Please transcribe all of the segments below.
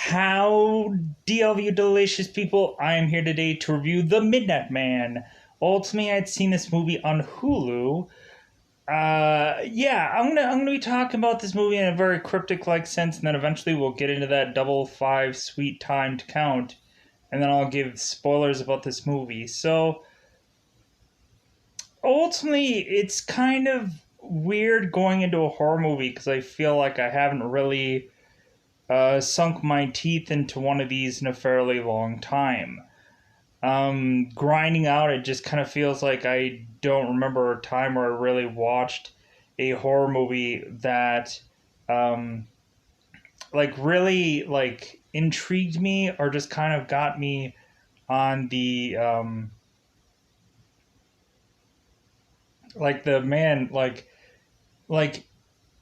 Howdy, all of you delicious people. I am here today to review The Midnight Man. Ultimately, I'd seen this movie on Hulu. I'm gonna be talking about this movie in a very cryptic-like sense, and then eventually we'll get into that double five sweet timed count, and then I'll give spoilers about this movie. So, ultimately, it's kind of weird going into a horror movie because I feel like I haven't really sunk my teeth into one of these in a fairly long time. Grinding out, it just kind of feels like I don't remember a time where I really watched a horror movie that, um, really intrigued me or just kind of got me on the the man like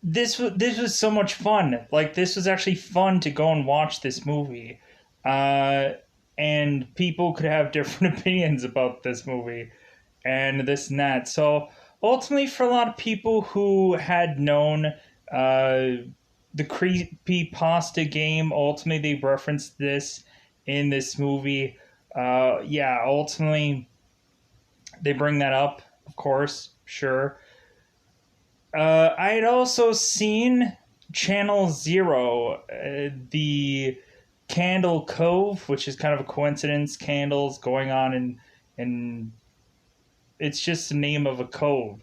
this was so much fun. Like this was actually fun to go and watch this movie. Uh, and people could have different opinions about this movie and this and that. So ultimately, for a lot of people who had known the creepy pasta game, ultimately they referenced this in this movie. Ultimately they bring that up, of course, sure. I had also seen Channel Zero, the Candle Cove, which is kind of a coincidence. Candles going on, and it's just the name of a cove.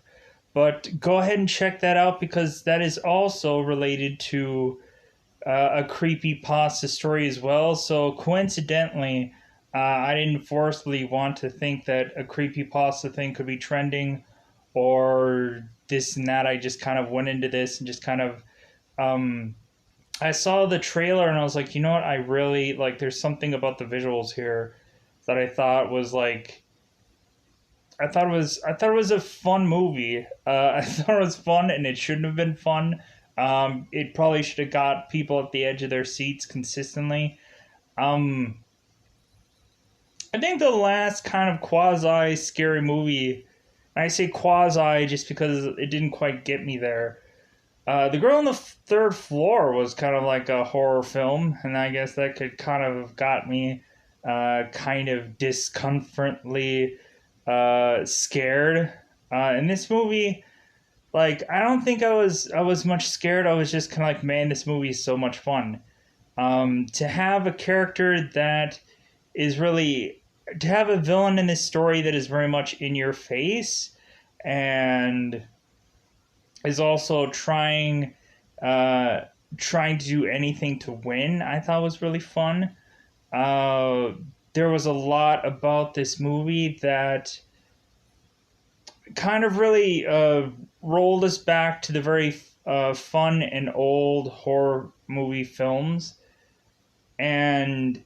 But go ahead and check that out because that is also related to a creepy pasta story as well. So coincidentally, I didn't forcefully want to think that a creepy pasta thing could be trending or this and that. I just kind of went into this and just kind of um, I saw the trailer and I was like, you know what, I really like. There's something about the visuals here that I thought was like I thought it was a fun movie. I thought it was fun, and it shouldn't have been fun. It probably should have got people at the edge of their seats consistently. Um, I think the last kind of quasi scary movie, and I say quasi just because it didn't quite get me there. The Girl on the Third Floor was kind of like a horror film, and I guess that could kind of have got me kind of discomfortly scared. In this movie, like I don't think I was much scared. I was just kind of like, man, this movie is so much fun. To have a character that is really to have a villain in this story that is very much in your face and is also uh, trying to do anything to win. I thought was really fun. Uh, there was a lot about this movie that kind of really rolled us back to the very fun and old horror movie films, and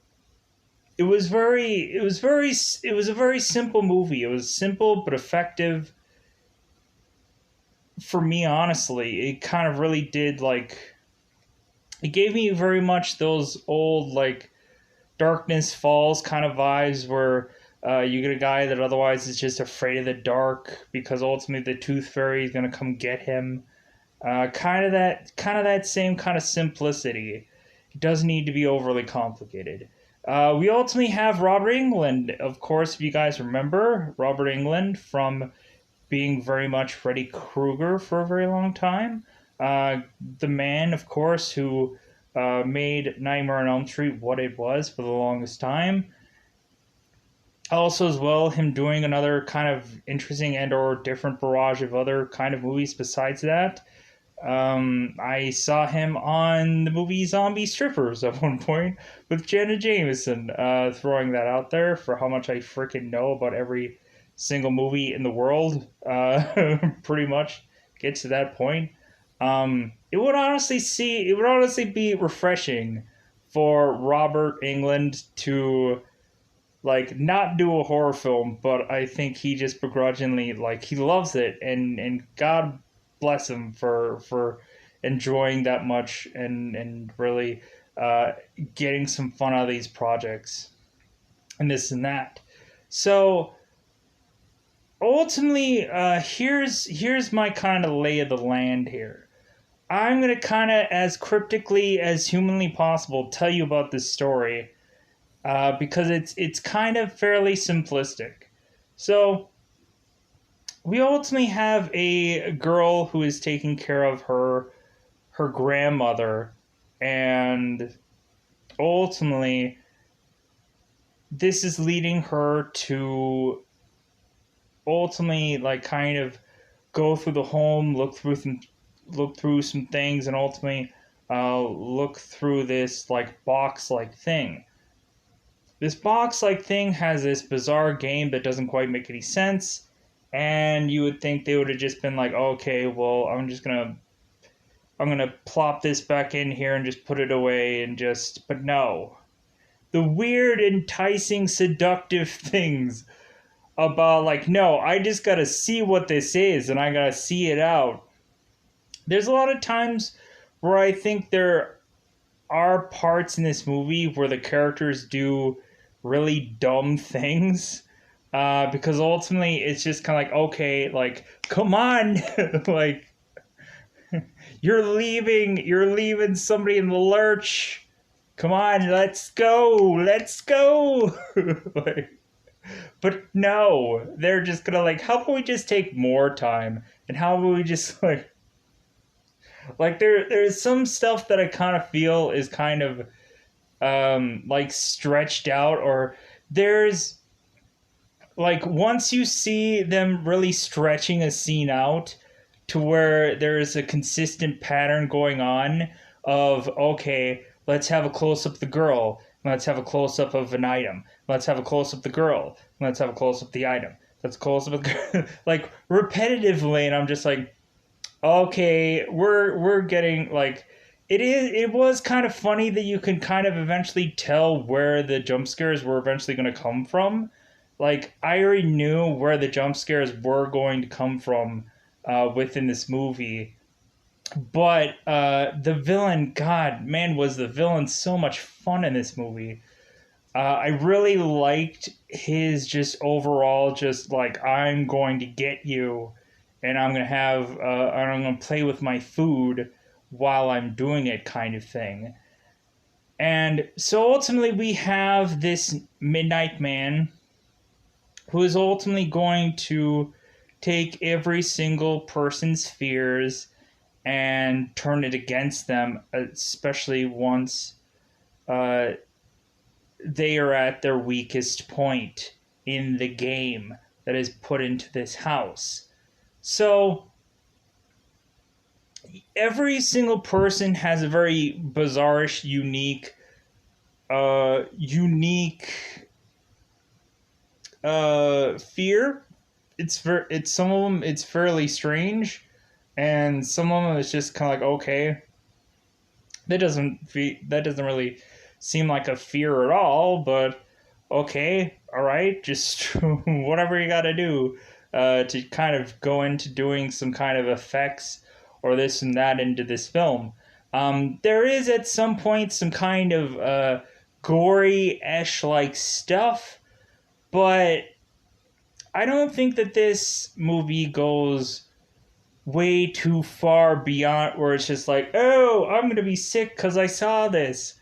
it was a very simple movie. It was simple but effective for me. Honestly, it kind of really did it gave me very much those old Darkness Falls kind of vibes where you get a guy that otherwise is just afraid of the dark because ultimately the Tooth Fairy is going to come get him. Kind of that same kind of simplicity. It doesn't need to be overly complicated. We ultimately have Robert England, of course, if you guys remember Robert England from being very much Freddy Krueger for a very long time. The man, of course, who made Nightmare on Elm Street what it was for the longest time. Also, as well, him doing another kind of interesting and or different barrage of other kind of movies besides that. I saw him on the movie Zombie Strippers at one point with Janet Jameson, throwing that out there for how much I freaking know about every single movie in the world. Pretty much gets to that point. It would honestly be refreshing for Robert England to not do a horror film, but I think he just begrudgingly he loves it, and God bless him for enjoying that much and really uh, getting some fun out of these projects and this and that. So ultimately, here's my kind of lay of the land here. I'm going to kind of, as cryptically as humanly possible, tell you about this story because it's kind of fairly simplistic. So, we ultimately have a girl who is taking care of her grandmother, and ultimately this is leading her to ultimately like kind of go through the home, look through some things, and ultimately look through this like box like thing. This box like thing has this bizarre game that doesn't quite make any sense, and you would think they would have just been like, okay, well, I'm gonna plop this back in here and just put it away and just, but no. The weird, enticing, seductive things about like, no, I just gotta see what this is and I gotta see it out. There's a lot of times where I think there are parts in this movie where the characters do really dumb things. Because ultimately it's just kind of like, okay, like, come on, like, you're leaving somebody in the lurch. Come on, let's go. Like, but no, they're just gonna like, how about we just take more time? And how about we just like there's some stuff that I kind of feel is kind of like stretched out, or there's like once you see them really stretching a scene out to where there's a consistent pattern going on of okay, let's have a close up of the girl, let's have a close up of an item, let's have a close up of the girl, let's have a close up of the item, let's close up of the like repetitively, and I'm just like, okay, we're getting like it was kind of funny that you can kind of eventually tell where the jump scares were eventually going to come from. Like I already knew where the jump scares were going to come from within this movie, but the villain, God, man, was the villain so much fun in this movie. I really liked his just overall, just like I'm going to get you, and I'm gonna play with my food while I'm doing it, kind of thing. And so ultimately, we have this Midnight Man who is ultimately going to take every single person's fears and turn it against them, especially once uh, they are at their weakest point in the game that is put into this house. So every single person has a very bizarrish, unique fear. It's some of them it's fairly strange, and some of them it's just kind of like okay, that doesn't really seem like a fear at all, but okay, all right, just whatever you got to do to kind of go into doing some kind of effects or this and that into this film. There is at some point some kind of gory-ish like stuff, but I don't think that this movie goes way too far beyond where it's just like, oh, I'm gonna be sick because I saw this.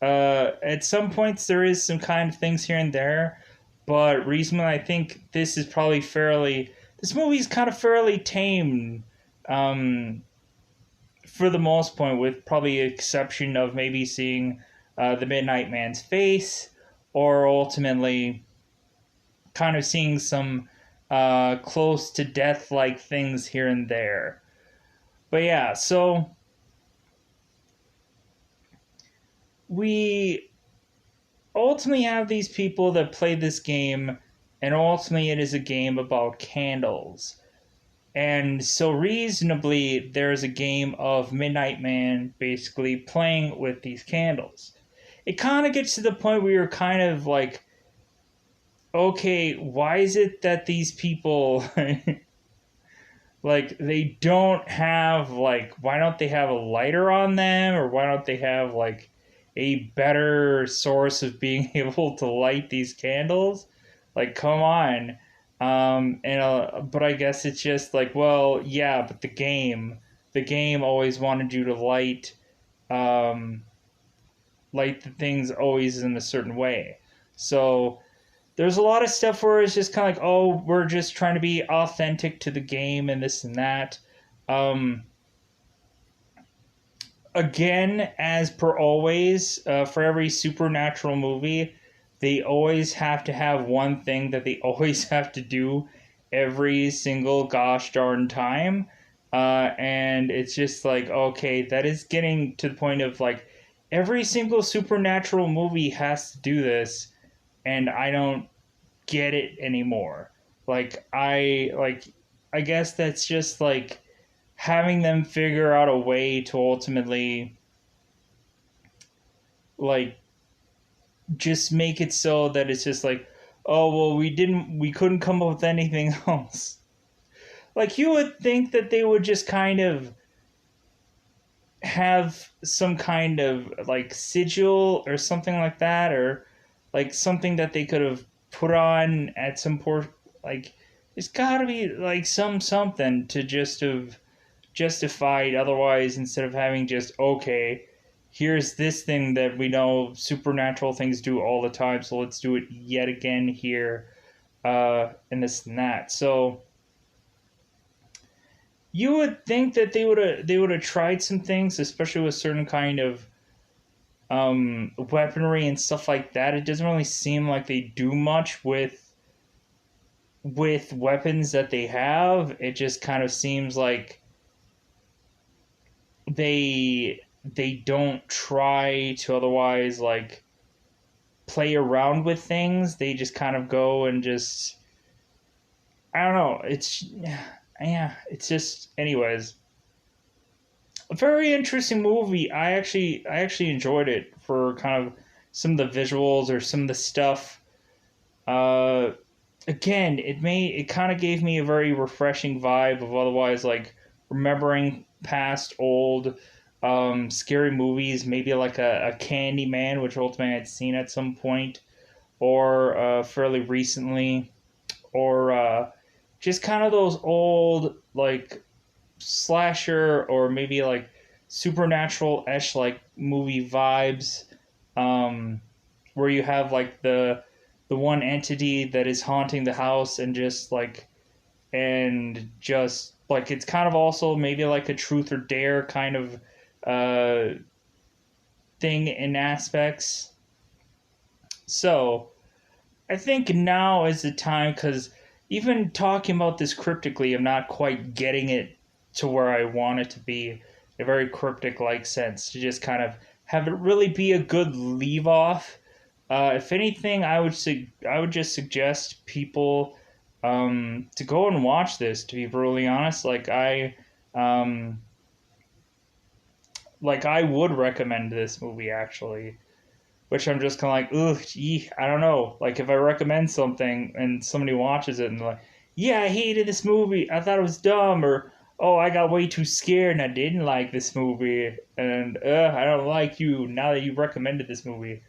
At some points, there is some kind of things here and there, but reasonably, I think this is probably fairly. This movie's kind of fairly tame, um, for the most part, with probably the exception of maybe seeing the Midnight Man's face, or ultimately kind of seeing some close to death like things here and there. But yeah, so we ultimately have these people that play this game, and ultimately it is a game about candles. And so, reasonably, there's a game of Midnight Man basically playing with these candles. It kind of gets to the point where you're kind of like, okay, why is it that these people like they don't have like why don't they have a lighter on them, or why don't they have like a better source of being able to light these candles? Like come on. And but I guess it's just like, well, yeah, but the game, the game always wanted you to um, light the things always in a certain way. So there's a lot of stuff where it's just kind of like, oh, we're just trying to be authentic to the game and this and that. Um, Again, as per always, for every supernatural movie, they always have to have one thing that they always have to do every single gosh darn time. And it's just like, okay, that is getting to the point of like every single supernatural movie has to do this, and I don't get it anymore. I guess that's just like having them figure out a way to ultimately like just make it so that it's just like, oh well, we couldn't come up with anything else. Like you would think that they would just kind of have some kind of like sigil or something like that, or like something that they could have put on at some port. Like there's got to be like something to just have justified, otherwise instead of having just, okay, here's this thing that we know supernatural things do all the time, so let's do it yet again here, and this and that. So you would think that they would have tried some things, especially with certain kind of weaponry and stuff like that. It doesn't really seem like they do much with weapons that they have. It just kind of seems like they don't try to otherwise like play around with things. They just kind of go and just, I don't know. It's, yeah. It's just, anyways, a very interesting movie. I actually enjoyed it for kind of some of the visuals or some of the stuff. Uh, Again, it kind of gave me a very refreshing vibe of otherwise like remembering past old scary movies, maybe like a Candyman, which ultimately I'd seen at some point, or fairly recently, or just kind of those old like slasher or maybe like supernatural-esh like movie vibes, um, where you have like the one entity that is haunting the house and just like it's kind of also maybe like a truth or dare kind of uh, thing in aspects. So I think now is the time, because even talking about this cryptically, I'm not quite getting it to where I want it to be, a very cryptic like sense, to just kind of have it really be a good leave off. If anything, I would just suggest people to go and watch this. To be brutally honest, um, I would recommend this movie actually, which I'm just kind of like, ugh, gee, I don't know. Like, if I recommend something and somebody watches it and they're like, yeah, I hated this movie, I thought it was dumb, or oh, I got way too scared and I didn't like this movie, and I don't like you now that you recommended this movie.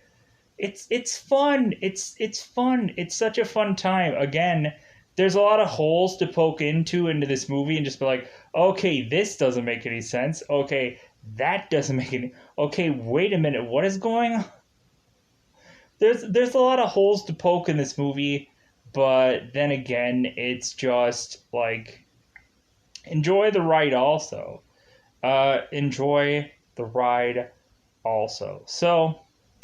It's fun. It's fun. It's such a fun time. Again, there's a lot of holes to poke into this movie and just be like, okay, this doesn't make any sense. Okay, that doesn't make any. Okay, wait a minute, what is going on? There's a lot of holes to poke in this movie, but then again, it's just like enjoy the ride also. Enjoy the ride also. So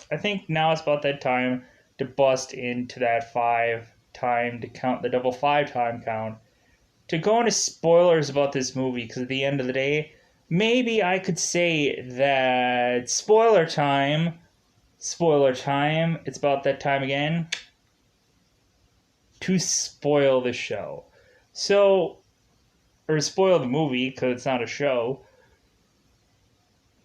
I think now it's about that time to bust into that five time to count the double five time count to go into spoilers about this movie, because at the end of the day, maybe I could say that spoiler time, it's about that time again to spoil the show. So, or spoil the movie because it's not a show.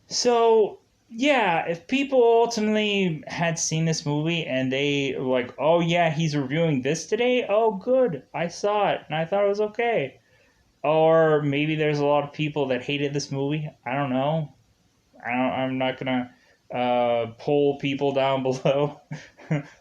So, yeah, if people ultimately had seen this movie and they were like, oh yeah, he's reviewing this today, oh good, I saw it and I thought it was okay. Or maybe there's a lot of people that hated this movie. I don't know. I'm not gonna poll people down below.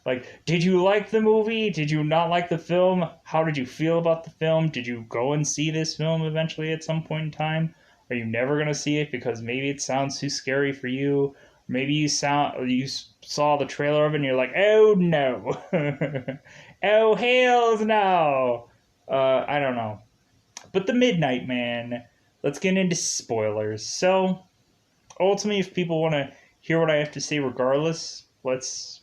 Like, did you like the movie? Did you not like the film? How did you feel about the film? Did you go and see this film eventually at some point in time? Are you never gonna see it because maybe it sounds too scary for you? Maybe you saw the trailer of it and you're like, oh no, oh hells no. I don't know. But The Midnight Man. Let's get into spoilers. So ultimately, if people want to hear what I have to say, regardless, let's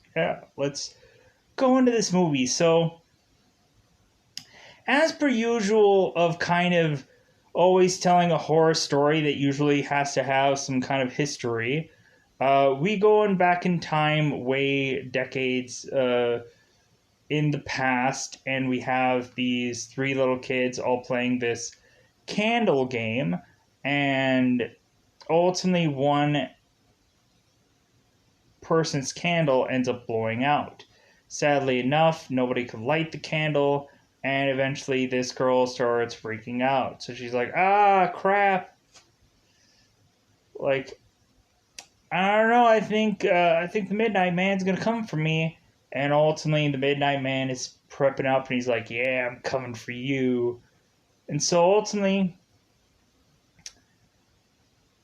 go into this movie. So as per usual, of kind of always telling a horror story that usually has to have some kind of history. We going back in time, way decades in the past, and we have these three little kids all playing this candle game, and ultimately one person's candle ends up blowing out. Sadly enough, nobody could light the candle, and eventually this girl starts freaking out. So she's like, ah, crap. Like, I don't know. I think the Midnight Man's gonna come for me. And ultimately, the Midnight Man is prepping up, and he's like, "Yeah, I'm coming for you." And so ultimately,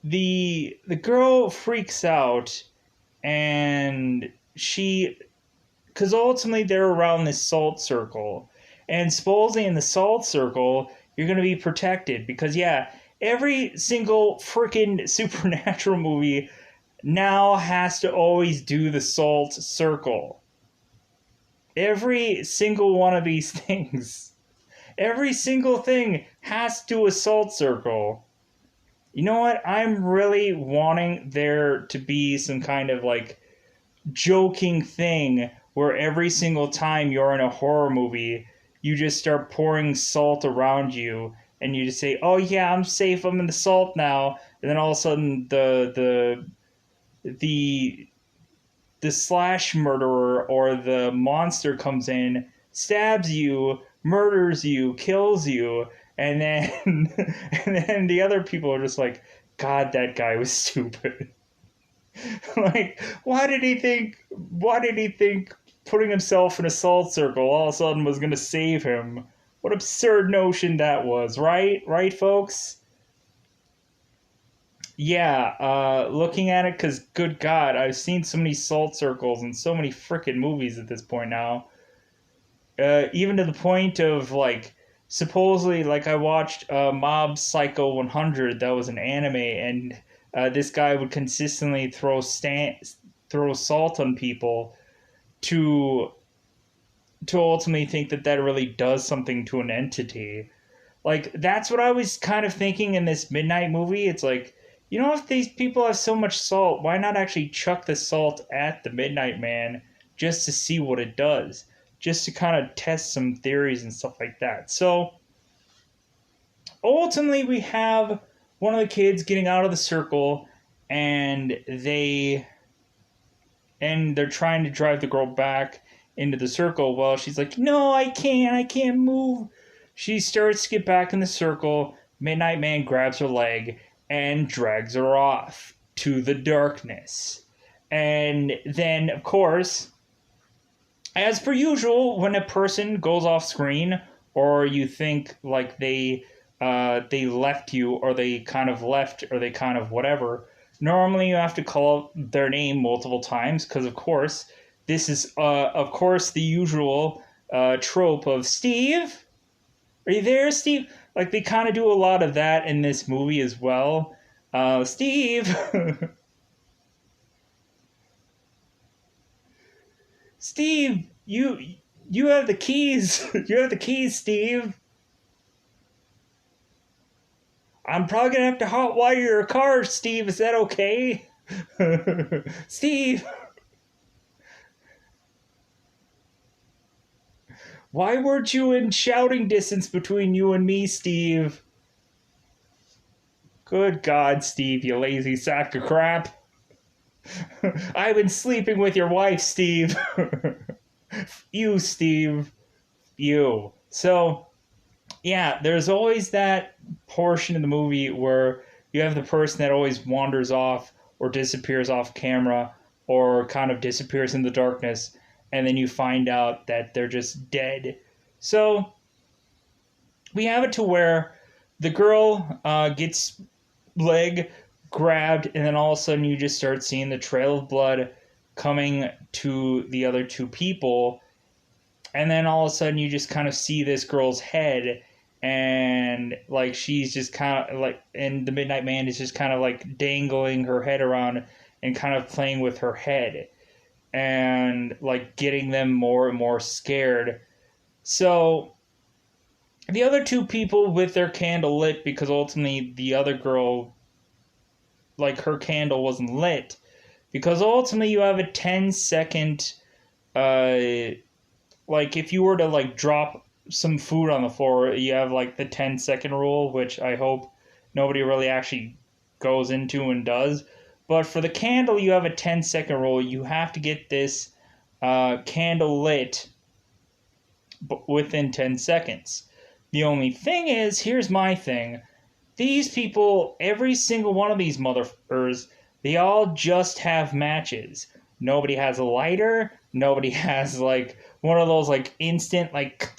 the girl freaks out, and because ultimately they're around this salt circle, and supposedly in the salt circle you're gonna be protected because yeah, every single freaking supernatural movie now has to always do the salt circle. Every single one of these things, every single thing has to do a salt circle. You know what? I'm really wanting there to be some kind of like joking thing where every single time you're in a horror movie, you just start pouring salt around you and you just say, "Oh yeah, I'm safe. I'm in the salt now." And then all of a sudden the the slash murderer or the monster comes in, stabs you, murders you, kills you, and then and then the other people are just like, God, that guy was stupid. Like, why did he think putting himself in a salt circle all of a sudden was gonna save him? What absurd notion that was, right? Right, folks? Yeah, looking at it, because good God, I've seen so many salt circles in so many freaking movies at this point now. Even to the point of, like, supposedly, like, I watched Mob Psycho 100, that was an anime, and this guy would consistently throw salt on people to, to ultimately think that that really does something to an entity. Like, that's what I was kind of thinking in this Midnight movie. It's like, you know, if these people have so much salt, why not actually chuck the salt at the Midnight Man just to see what it does? Just to kind of test some theories and stuff like that. So, ultimately, we have one of the kids getting out of the circle, and they're trying to drive the girl back into the circle. Well, she's like, "No, I can't move." She starts to get back in the circle. Midnight Man grabs her leg and drags her off to the darkness. And then, of course, as per usual, when a person goes off screen, or you think like they left you, or they kind of left, or they kind of whatever, normally you have to call their name multiple times because, of course, this is of course the usual trope of Steve. Are you there, Steve? Like, they kind of do a lot of that in this movie as well. Steve, Steve, you have the keys. You have the keys, Steve. I'm probably gonna have to hotwire your car, Steve. Is that okay? Steve, why weren't you in shouting distance between you and me, Steve? Good God, Steve, you lazy sack of crap. I've been sleeping with your wife, Steve. You, Steve. You. So, yeah, there's always that portion of the movie where you have the person that always wanders off or disappears off camera or kind of disappears in the darkness, and then you find out that they're just dead. So we have it to where the girl gets leg grabbed, and then all of a sudden you just start seeing the trail of blood coming to the other two people, and then all of a sudden you just kind of see this girl's head, and like she's just kind of like, and the Midnight Man is just kind of like dangling her head around and kind of playing with her head and like getting them more and more scared. So the other two people with their candle lit, because ultimately the other girl, like her candle wasn't lit, because ultimately you have a 10-second, like if you were to like drop some food on the floor, you have like the 10-second rule, which I hope nobody really actually goes into and does. But for the candle, you have a 10-second rule. You have to get this candle lit within 10 seconds. The only thing is, here's my thing. These people, every single one of these motherfuckers, they all just have matches. Nobody has a lighter. Nobody has like one of those like instant like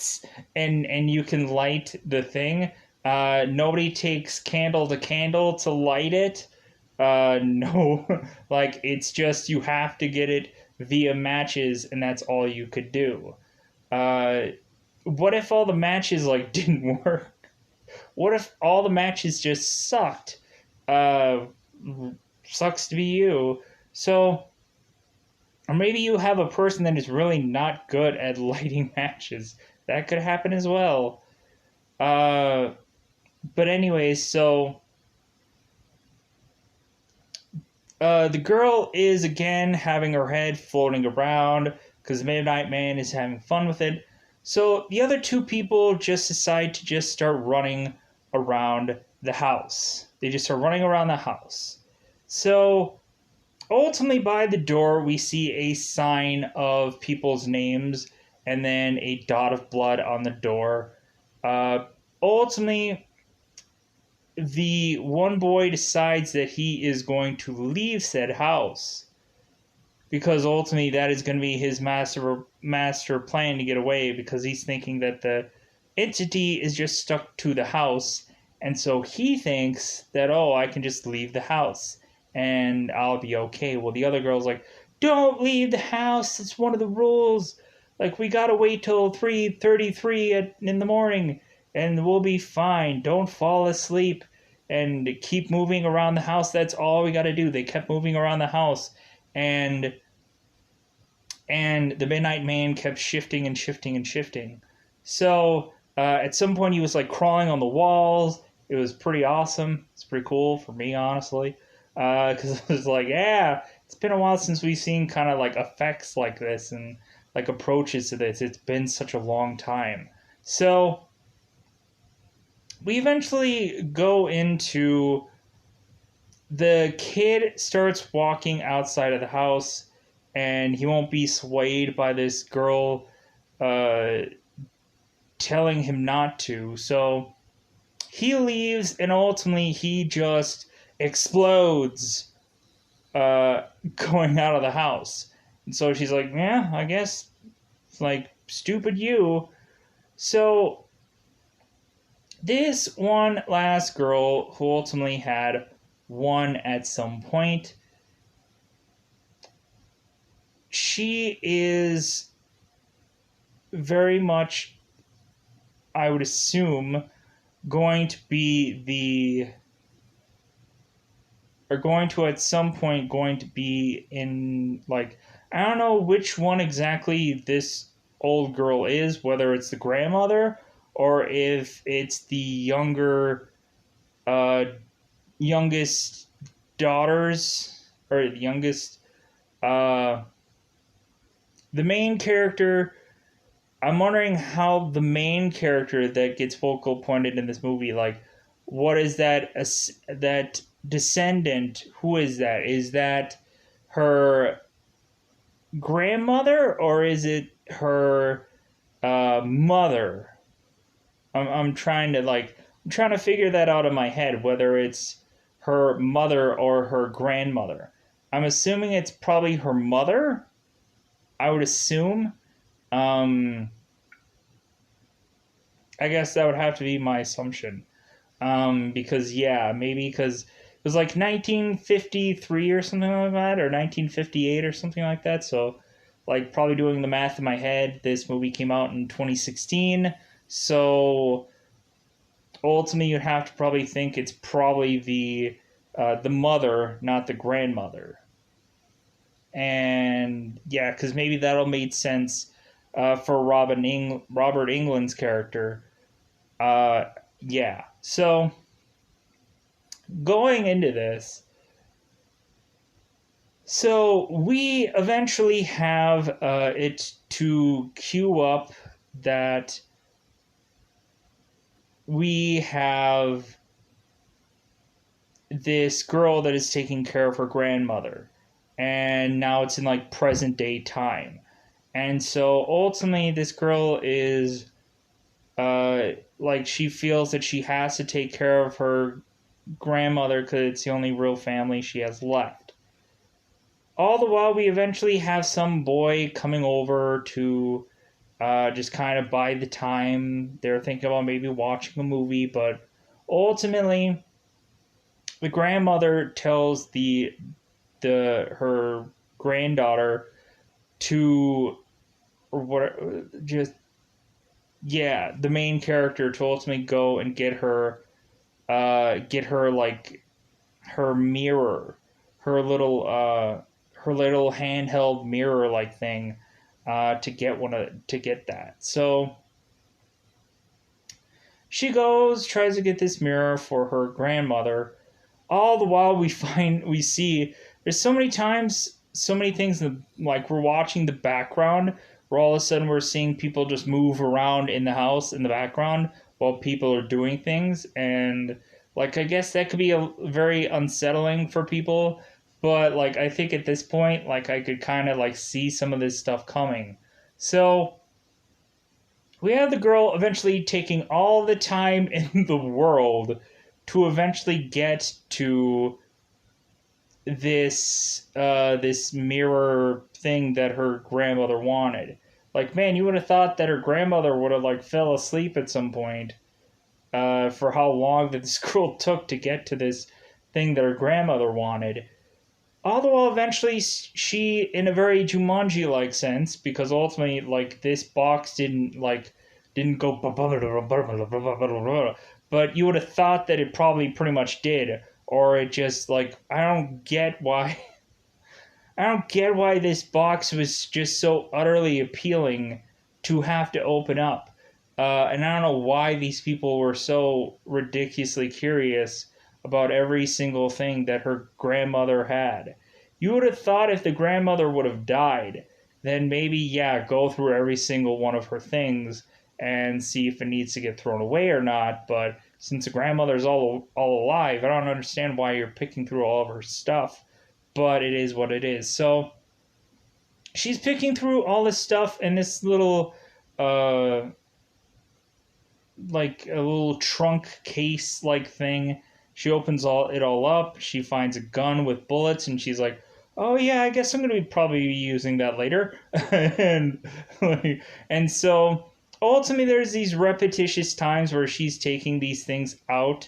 and you can light the thing. Nobody takes candle to candle to light it. No, like it's just you have to get it via matches, and that's all you could do. Uh, what if all the matches like didn't work? What if all the matches just sucked? Uh, Sucks to be you. So, or maybe you have a person that is really not good at lighting matches. That could happen as well. Uh, but anyways, so the girl is again having her head floating around because Midnight Man is having fun with it. So the other two people just decide to just start running around the house. They just start running around the house. So ultimately, by the door, we see a sign of people's names and then a dot of blood on the door. Ultimately, the one boy decides that he is going to leave said house because ultimately that is going to be his master plan to get away, because he's thinking that the entity is just stuck to the house, and so he thinks that, oh, I can just leave the house and I'll be okay. Well, the other girl's like, don't leave the house, it's one of the rules, like we gotta wait till 3:33 in the morning and we'll be fine, don't fall asleep and keep moving around the house, that's all we gotta do. They kept moving around the house, and the Midnight Man kept shifting and shifting and shifting. So at some point, he was like crawling on the walls. It was pretty awesome. It's pretty cool for me, honestly, because it was like, yeah, it's been a while since we've seen kind of like effects like this and like approaches to this. It's been such a long time. So we eventually go into the kid starts walking outside of the house, and he won't be swayed by this girl uh, telling him not to. So he leaves, and ultimately he just explodes going out of the house. And so she's like, yeah, I guess, like, stupid you. So this one last girl who ultimately had won at some point, she is very much, I would assume, going to be going to at some point going to be in, like, I don't know which one exactly this old girl is, whether it's the grandmother or if it's the uh youngest daughters, or the youngest uh the main character. I'm wondering how the main character that gets focal pointed in this movie, like, what is that? That descendant? Who is that? Is that her grandmother, or is it her mother? I'm trying to figure that out in my head, whether it's her mother or her grandmother. I'm assuming it's probably her mother. I would assume. Um, I guess that would have to be my assumption. Because, yeah, maybe because was like 1953 or something like that, or 1958 or something like that. So, like, probably doing the math in my head, this movie came out in 2016. So, ultimately, you'd have to probably think it's probably the mother, not the grandmother. And yeah, because maybe that'll make sense for Robert England's character. Uh, yeah. So going into this, so we eventually have it to queue up that we have this girl that is taking care of her grandmother, and now it's in like present day time. And so ultimately, this girl is like she feels that she has to take care of her grandmother because it's the only real family she has left. All the while, we eventually have some boy coming over to just kind of buy the time. They're thinking about maybe watching a movie, but ultimately, the grandmother tells the her granddaughter to or what just yeah, the main character to ultimately go and get her like her mirror, her little her little handheld mirror like thing, to get that. So she goes, tries to get this mirror for her grandmother. All the while we see there's so many times, so many things that, like, we're watching the background where all of a sudden we're seeing people just move around in the house in the background while people are doing things. And like, I guess that could be a very unsettling for people, but like, I think at this point, like, I could kind of like see some of this stuff coming. So we have the girl eventually taking all the time in the world to eventually get to this mirror thing that her grandmother wanted. Like, man, you would have thought that her grandmother would have like fell asleep at some point for how long that this girl took to get to this thing that her grandmother wanted. Although eventually she, in a very Jumanji like sense, because ultimately like this box didn't go, but you would have thought that it probably pretty much did, or it just like I don't get why this box was just so utterly appealing to have to open up. And I don't know why these people were so ridiculously curious about every single thing that her grandmother had. You would have thought if the grandmother would have died, then maybe, yeah, go through every single one of her things and see if it needs to get thrown away or not. But since the grandmother's all alive, I don't understand why you're picking through all of her stuff. But it is what it is. So she's picking through all this stuff and this little uh like a little trunk case like thing. She opens all up. She finds a gun with bullets, and she's like, "Oh yeah, I guess I'm gonna be probably using that later." and like, and so ultimately, there's these repetitious times where she's taking these things out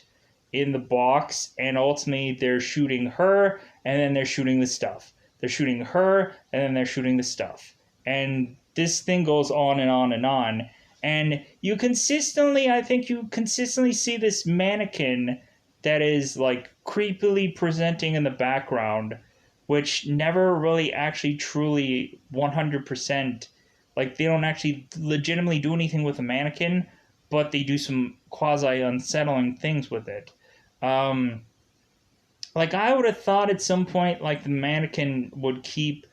in the box, and ultimately they're shooting her, and then they're shooting the stuff. They're shooting her, and then they're shooting the stuff, and this thing goes on and on and on. And I think you consistently see this mannequin that is like creepily presenting in the background, which never really actually truly 100%, like, they don't actually legitimately do anything with the mannequin, but they do some quasi unsettling things with it. Um, like, I would have thought at some point, like, the mannequin would keep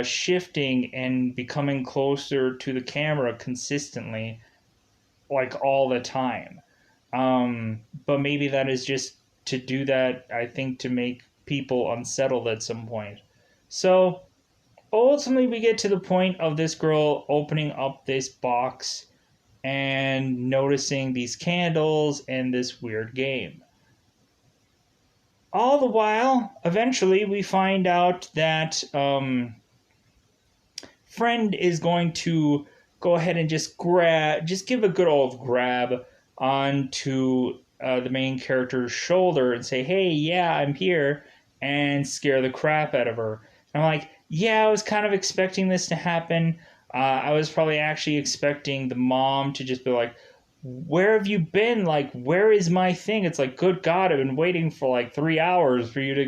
shifting and becoming closer to the camera consistently, like all the time. But maybe that is just to do that, I think, to make people unsettled at some point. So ultimately, we get to the point of this girl opening up this box and noticing these candles and this weird game. All the while, eventually, we find out that friend is going to go ahead and just give a good old grab onto the main character's shoulder and say, "Hey, yeah, I'm here," and scare the crap out of her. And I'm like, yeah, I was kind of expecting this to happen. I was probably actually expecting the mom to just be like, "Where have you been? Like, where is my thing?" It's like, good God, I've been waiting for like 3 hours for you to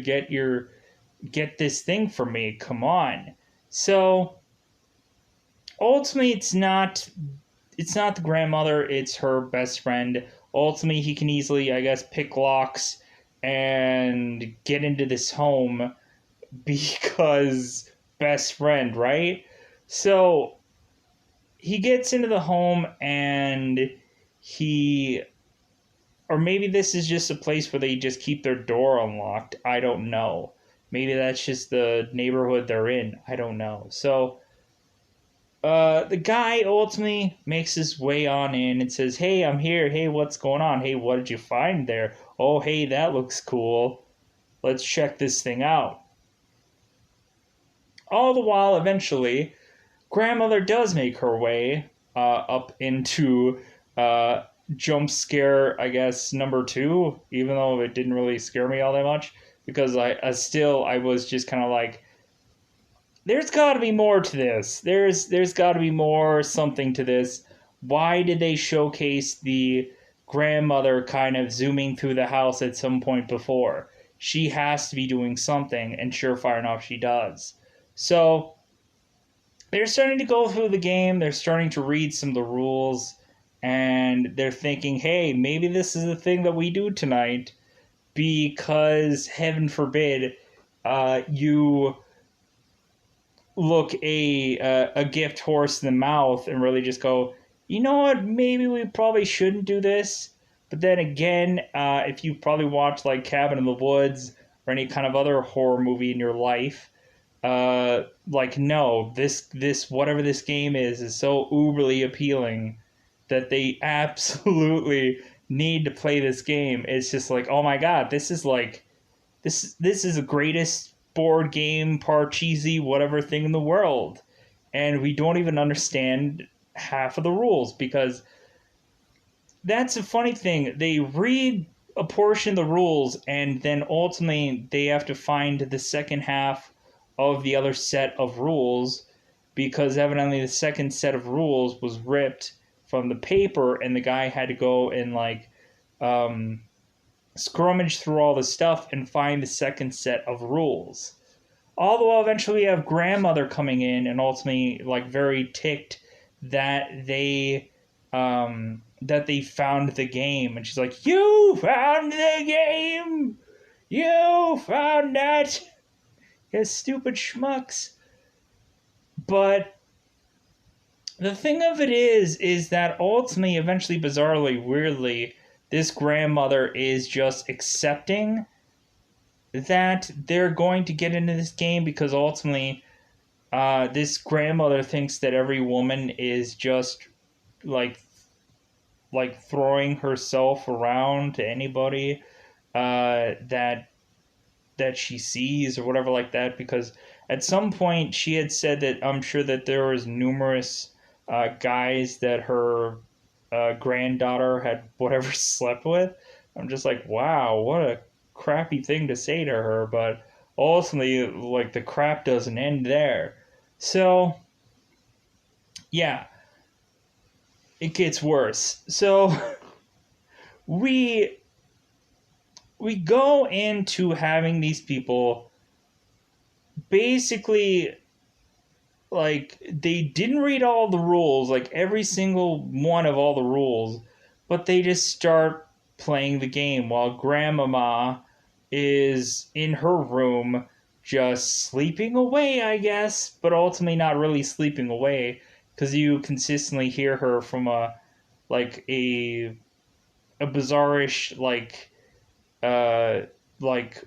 get this thing for me. Come on. So ultimately, it's not the grandmother, it's her best friend. Ultimately, he can easily, I guess, pick locks and get into this home because best friend, right? So he gets into the home and he, or maybe this is just a place where they just keep their door unlocked. I don't know. Maybe that's just the neighborhood they're in. I don't know. So the guy ultimately makes his way on in and says, "Hey, I'm here. Hey, what's going on? Hey, what did you find there? Oh, hey, that looks cool. Let's check this thing out." All the while, eventually, grandmother does make her way up into uh, jump scare, I guess, number two, even though it didn't really scare me all that much, because I was just kind of like, there's got to be more to this. There's got to be more something to this. Why did they showcase the grandmother kind of zooming through the house at some point before? She has to be doing something, and surefire enough, she does. So they're starting to go through the game. They're starting to read some of the rules, and they're thinking, "Hey, maybe this is the thing that we do tonight, because heaven forbid, you look a gift horse in the mouth and really just go, you know what, maybe we probably shouldn't do this." But then again, if you probably watched like Cabin in the Woods or any kind of other horror movie in your life, like, no, this whatever this game is so uberly appealing that they absolutely need to play this game. It's just like, oh my god, this is like this is the greatest board game, cheesy, whatever thing in the world. And we don't even understand half of the rules, because that's a funny thing. They read a portion of the rules and then ultimately they have to find the second half of the other set of rules, because evidently the second set of rules was ripped from the paper and the guy had to go and like um, scrummage through all the stuff and find the second set of rules. All the while, eventually, we have grandmother coming in and ultimately, like, very ticked that they found the game, and she's like, "You found the game! You found that! You stupid schmucks!" But the thing of it is that ultimately, eventually, bizarrely, weirdly, this grandmother is just accepting that they're going to get into this game, because ultimately, this grandmother thinks that every woman is just like throwing herself around to anybody that she sees or whatever like that. Because at some point she had said that I'm sure that there was numerous guys that her granddaughter had whatever slept with. I'm just like, wow, what a crappy thing to say to her. But ultimately, like, the crap doesn't end there. So yeah, it gets worse. So we we go into having these people basically, like, they didn't read all the rules, like every single one of all the rules, but they just start playing the game while grandmama is in her room just sleeping away, I guess, but ultimately not really sleeping away, because you consistently hear her from like a bizarrish uh like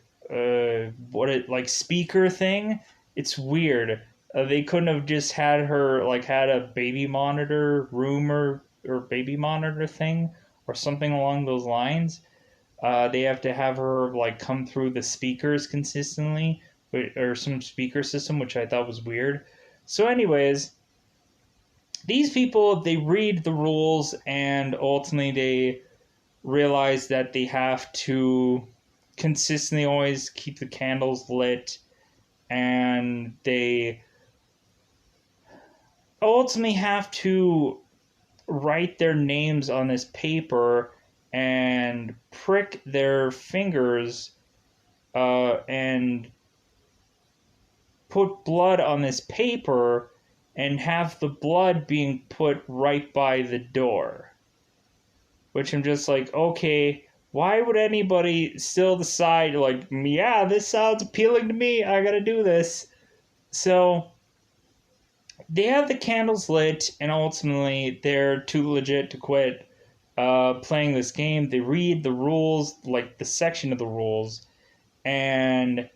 what it like speaker thing. It's weird. They couldn't have just had her like had a baby monitor room, or baby monitor thing or something along those lines. They have to have her like come through the speakers consistently, or some speaker system, which I thought was weird. So anyways, these people, they read the rules and ultimately realize that they have to consistently always keep the candles lit, and they ultimately have to write their names on this paper and prick their fingers and put blood on this paper and have the blood being put right by the door. Which I'm just like, okay, why would anybody still decide, like, yeah, this sounds appealing to me, I gotta do this. So they have the candles lit, and ultimately they're too legit to quit playing this game. They read the rules, like the section of the rules, and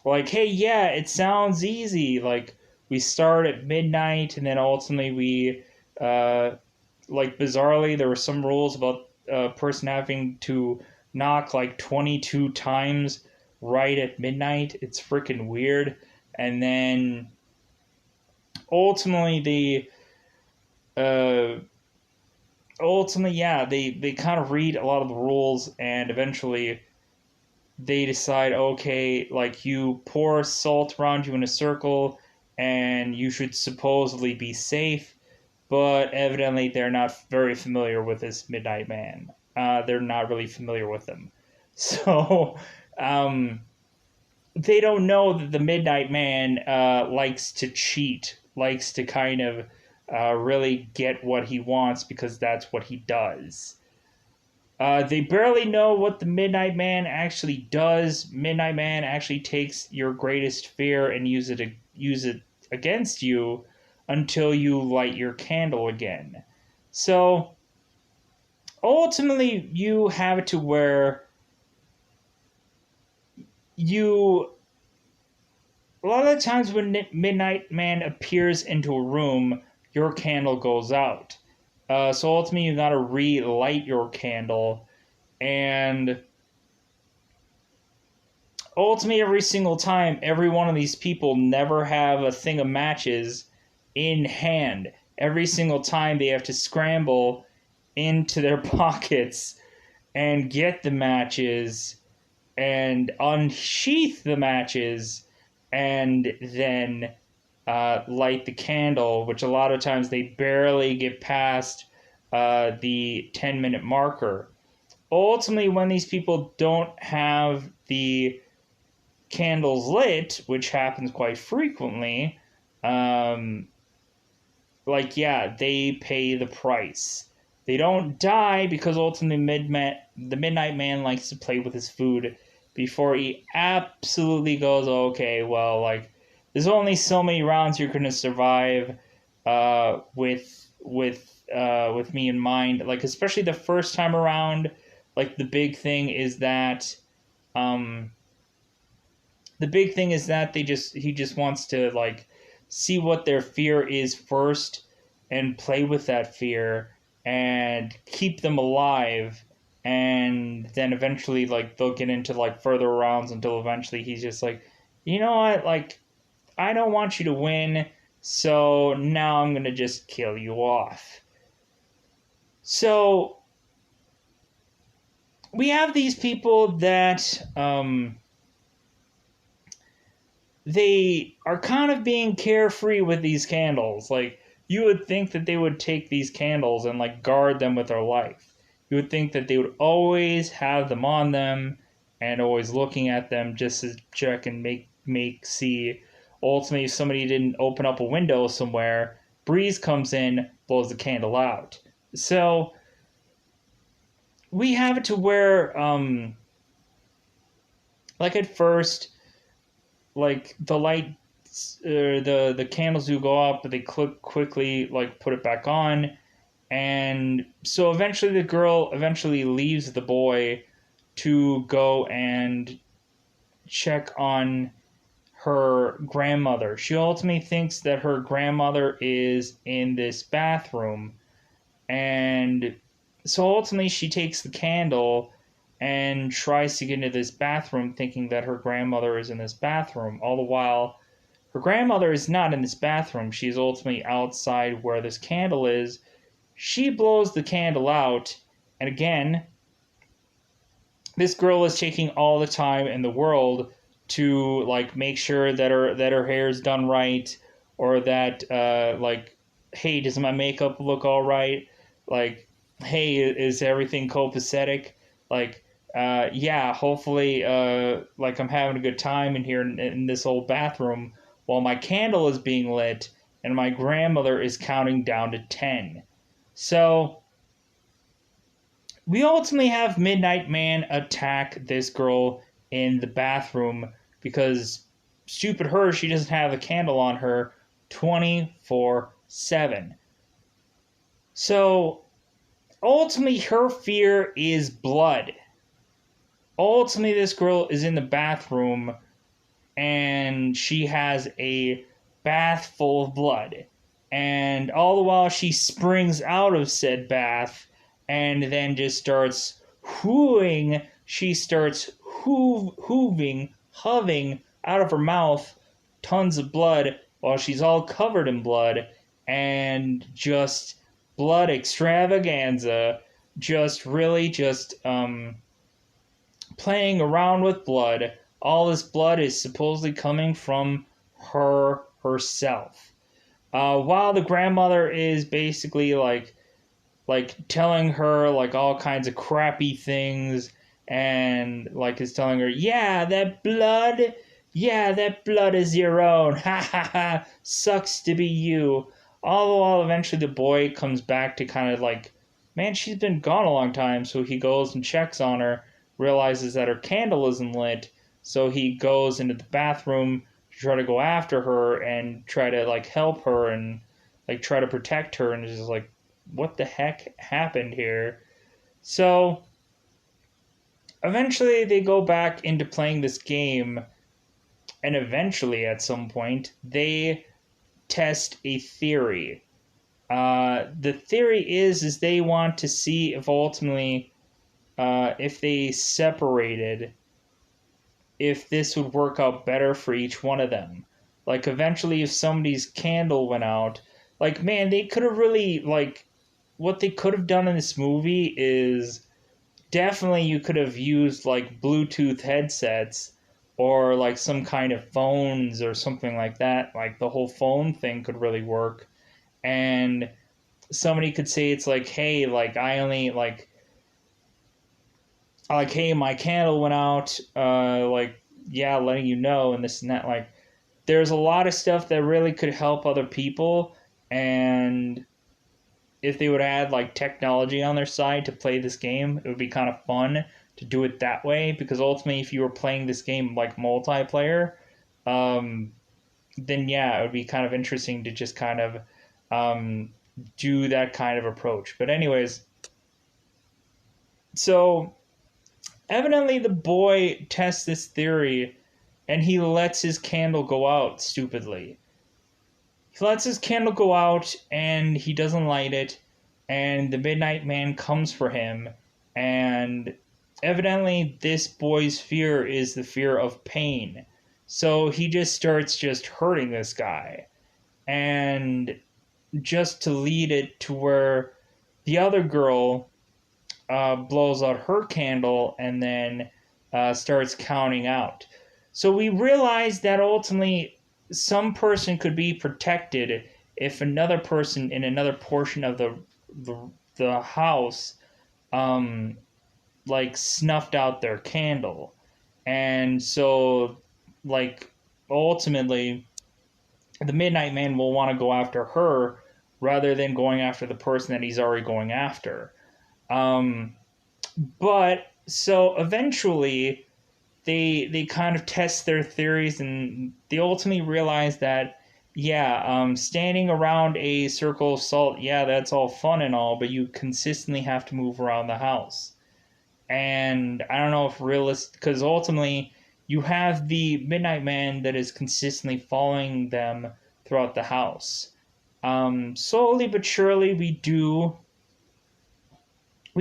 like, hey, yeah, it sounds easy. Like, we start at midnight, and then ultimately we, like, bizarrely, there were some rules about a person having to knock like 22 times right at midnight. It's freaking weird. And then ultimately yeah, they kind of read a lot of the rules, and eventually they decide, okay, like, you pour salt around you in a circle and you should supposedly be safe, but evidently they're not very familiar with this Midnight Man. They're not really familiar with him. So um, they don't know that the Midnight Man likes to cheat, likes to kind of really get what he wants because that's what he does. They barely know what the Midnight Man actually does. Midnight Man actually takes your greatest fear and use it against you until you light your candle again. So ultimately, you have it to where you a lot of the times when Midnight Man appears into a room, your candle goes out. So ultimately, you gotta relight your candle, and ultimately, every single time, every one of these people never have a thing of matches in hand. Every single time, they have to scramble into their pockets and get the matches and unsheath the matches and then light the candle, which a lot of times they barely get past the 10-minute marker. Ultimately, when these people don't have the candles lit, which happens quite frequently, um, like, yeah, they pay the price. They don't die because ultimately the Midnight Man likes to play with his food before he absolutely goes, okay, well, like, there's only so many rounds you're gonna survive with me in mind. Like, especially the first time around, like, um the big thing is that he just wants to, like, see what their fear is first and play with that fear and keep them alive, and then eventually, like, they'll get into, like, further rounds until eventually he's just like, you know what, like, I don't want you to win, so now I'm gonna just kill you off. So we have these people that they are kind of being carefree with these candles. Like, you would think that they would take these candles and, like, guard them with their life. You would think that they would always have them on them and always looking at them just to check and see. Ultimately, if somebody didn't open up a window somewhere, breeze comes in, blows the candle out. So we have it to where, like, at first, like, the light, the candles do go up, but they quickly, like, put it back on, and so eventually the girl eventually leaves the boy to go and check on her grandmother. She ultimately thinks that her grandmother is in this bathroom, and so ultimately she takes the candle and tries to get into this bathroom thinking that her grandmother is in this bathroom. All the while, her grandmother is not in this bathroom. She's ultimately outside where this candle is. She blows the candle out, and again, this girl is taking all the time in the world to like make sure that her hair is done right, or that like, hey, does my makeup look all right? Like, hey, is everything copacetic? Like, yeah, hopefully, like I'm having a good time in here in this old bathroom while my candle is being lit and my grandmother is counting down to 10. So we ultimately have Midnight Man attack this girl in the bathroom because stupid her, she doesn't have a candle on her 24/7. So ultimately, her fear is blood. Ultimately, this girl is in the bathroom and she has a bath full of blood. And all the while, she springs out of said bath and then just starts hooing. She starts hoving out of her mouth tons of blood while she's all covered in blood, and just blood extravaganza. Just really just playing around with blood. All this blood is supposedly coming from her herself. While the grandmother is basically like telling her like all kinds of crappy things, and like is telling her, yeah, that blood is your own. Ha ha ha. Sucks to be you. All the while, eventually the boy comes back to kind of like, man, she's been gone a long time. So he goes and checks on her, realizes that her candle isn't lit. So he goes into the bathroom to try to go after her and try to like help her and like try to protect her. And it's just like, what the heck happened here? So eventually they go back into playing this game, and eventually at some point they test a theory. The theory is they want to see if ultimately, if they separated, if this would work out better for each one of them. Like eventually, if somebody's candle went out, like, man, they could have really like, what they could have done in this movie is definitely you could have used like Bluetooth headsets or like some kind of phones or something like that. Like the whole phone thing could really work. And somebody could say it's like, hey, like I only like, hey, my candle went out, like, yeah, letting you know, and this and that. Like, there's a lot of stuff that really could help other people, and if they would add like technology on their side to play this game, it would be kind of fun to do it that way. Because ultimately, if you were playing this game like multiplayer, um, then yeah, it would be kind of interesting to just kind of um, do that kind of approach. But anyways, so evidently the boy tests this theory, and he lets his candle go out stupidly. He lets his candle go out and he doesn't light it, and the Midnight Man comes for him. And evidently, this boy's fear is the fear of pain. So he just starts just hurting this guy. And just to lead it to where the other girl blows out her candle and then starts counting out. So we realize that ultimately some person could be protected if another person in another portion of the house um, like snuffed out their candle. And so like ultimately the Midnight Man will want to go after her rather than going after the person that he's already going after. Um, but so eventually they kind of test their theories, and they ultimately realize that yeah, standing around a circle of salt, yeah, that's all fun and all, but you consistently have to move around the house. And I don't know if realistic, because ultimately you have the Midnight Man that is consistently following them throughout the house. Slowly but surely we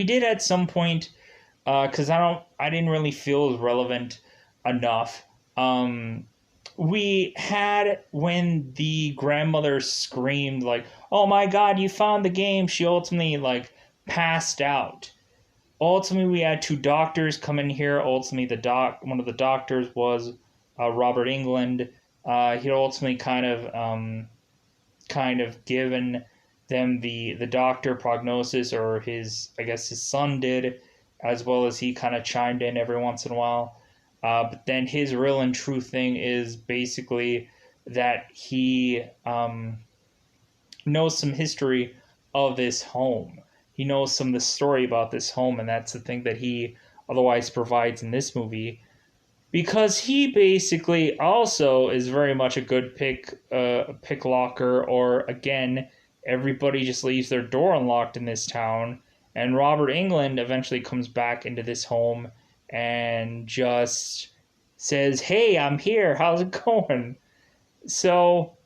did at some point, because I didn't really feel it was relevant enough. We had when the grandmother screamed like, "Oh my God, you found the game!" She ultimately like passed out. ultimately we had two doctors come in here. Ultimately, one of the doctors was Robert England. He ultimately kind of given them the doctor prognosis, or his, I guess his son did, as well as he kind of chimed in every once in a while. But then his real and true thing is basically that he knows some history of this home. He knows some of the story about this home, and that's the thing that he otherwise provides in this movie. Because he basically also is very much a good pick locker, or again, everybody just leaves their door unlocked in this town, and Robert England eventually comes back into this home and just says, "Hey, I'm here. How's it going?" So,